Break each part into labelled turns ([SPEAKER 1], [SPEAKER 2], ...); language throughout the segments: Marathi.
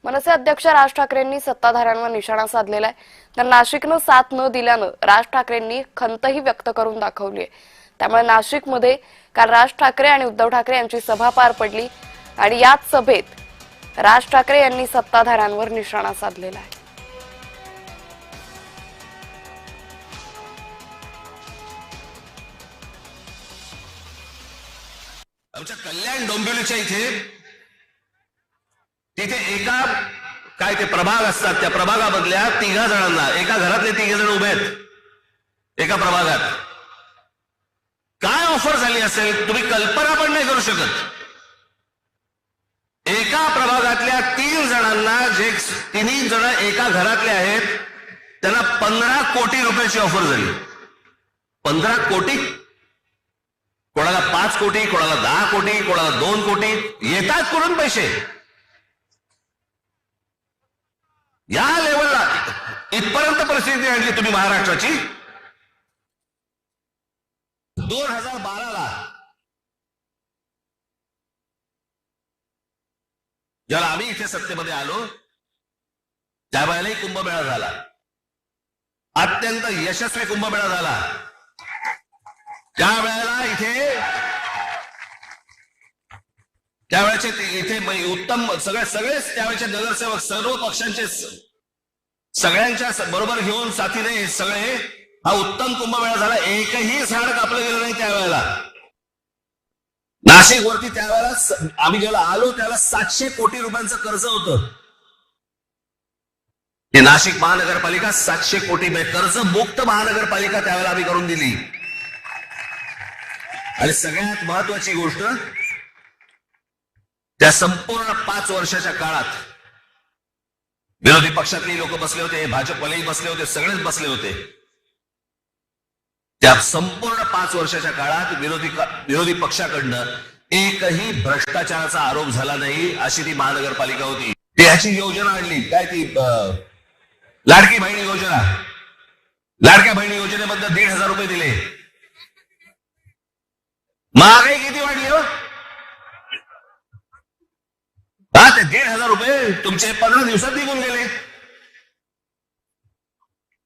[SPEAKER 1] मनसे अध्यक्ष राज ठाकरेंनी सत्ताधाऱ्यांवर निशाणा साधलेला आहे. तर नाशिकनं साथ न दिल्यानं राज ठाकरेंनी खंतही व्यक्त करून दाखवली आहे. त्यामुळे नाशिकमध्ये काल राज ठाकरे आणि उद्धव ठाकरे यांची सभा पार पडली आणि याच सभेत राज ठाकरे यांनी सत्ताधाऱ्यांवर निशाणा साधलेला आहे.
[SPEAKER 2] आमच्या कल्याण डोंबिवलीच्या तिथे एका काय ते प्रभाग असतात, त्या प्रभागामधल्या 3 जणांना, एका घरातले 3 जण उभे आहेत एका प्रभागात. काय ऑफर झाली असेल तुम्ही कल्पना पण नाही करू शकत. एका प्रभागातल्या 3 जणांना, जे 3 जण एका घरातले आहेत, त्यांना 15 कोटी रुपयाची ऑफर झाली. 15 कोटी. कोणाला 5 कोटी, कोणाला 10 कोटी, कोणाला 2 कोटी. येतात कुठून पैसे? या लेवलला इथपर्यंत परिस्थिती आणली तुम्ही महाराष्ट्राची. 2012ला ज्याला आम्ही इथे सत्तेमध्ये आलो त्यावेळेलाही कुंभमेळा झाला. अत्यंत यशस्वी कुंभमेळा झाला. त्यावेळेला त्यावेळेचे इथे उत्तम सगळेच त्यावेळेचे नगरसेवक, सर्व पक्षांचे, सगळ्यांच्या बरोबर घेऊन साथीने सगळे हा उत्तम कुंभमेळा झाला. एकही झाड कापलं गेलं नाही त्यावेळेला. नाशिक वरती त्यावेळेला आम्ही जेव्हा आलो त्यावेळेला 700 कोटी रुपयांचं कर्ज होतं. हे नाशिक महानगरपालिका 700 कोटी कर्ज मुक्त महानगरपालिका त्यावेळेला आम्ही करून दिली. आणि सगळ्यात महत्वाची गोष्ट, त्या संपूर्ण 5 वर्षाच्या काळात विरोधी पक्षातली लोक बसले होते, भाजपवालेही बसले होते, सगळेच बसले होते. त्या संपूर्ण 5 वर्षाच्या काळात विरोधी पक्षाकडनं एकही भ्रष्टाचाराचा आरोप झाला नाही, अशी ती महानगरपालिका होती. ह्याची योजना आणली, काय ती लाडकी बहिणी योजना. लाडक्या बहिणी योजनेबद्दल 1,500 रुपये दिले. महागाई किती वाढली हो? ते 1,500 रुपये तुमचे 15 दिवसात निघून गेले.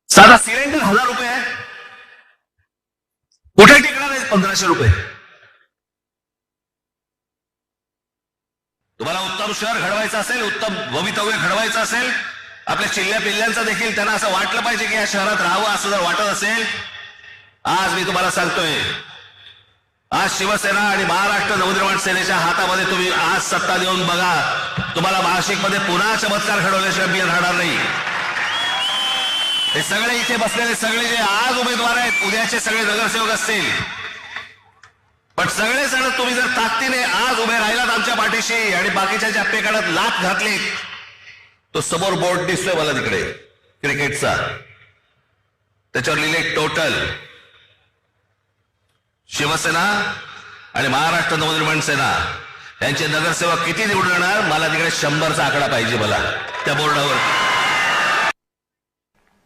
[SPEAKER 2] साधा सिलेंडर 1,000 रुपये आहे. कुठे टिकणार आहे 1,500 रुपये? तुम्हाला उत्तम शहर घडवायचं असेल, उत्तम भवितव्य घडवायचं असेल, आपल्या चिल्ल्या पिल्ल्यांचं देखील त्यांना असं वाटलं पाहिजे की या शहरात राहावं, असं जर वाटत असेल, आज मी तुम्हाला सांगतोय, आज शिवसेना आणि महाराष्ट्र नवनिर्माण सेनेच्या हातामध्ये तुम्ही आज सत्ता देऊन बघा, तुम्हाला नाशिकमध्ये पुन्हा चमत्कार घडवल्याशिवाय मी राहणार नाही. हे सगळे इथे बसलेले सगळे जे आज उमेदवार आहेत, उद्याचे सगळे नगरसेवक असतील, पण सगळे जण तुम्ही जर ताकदीने आज उभे राहिलात आमच्या पाठीशी आणि बाकीच्या जप्पे काढत लाथ घातली, तो समोर बोर्ड दिसतोय मला तिकडे क्रिकेटचा, त्याच्यावर लिहिले टोटल. शिवसेना आणि महाराष्ट्र नवनिर्माण सेना यांचे नगरसेवक किती निवडून येणार, मला तिकडे 100चा आकडा पाहिजे मला त्या बोर्डावर.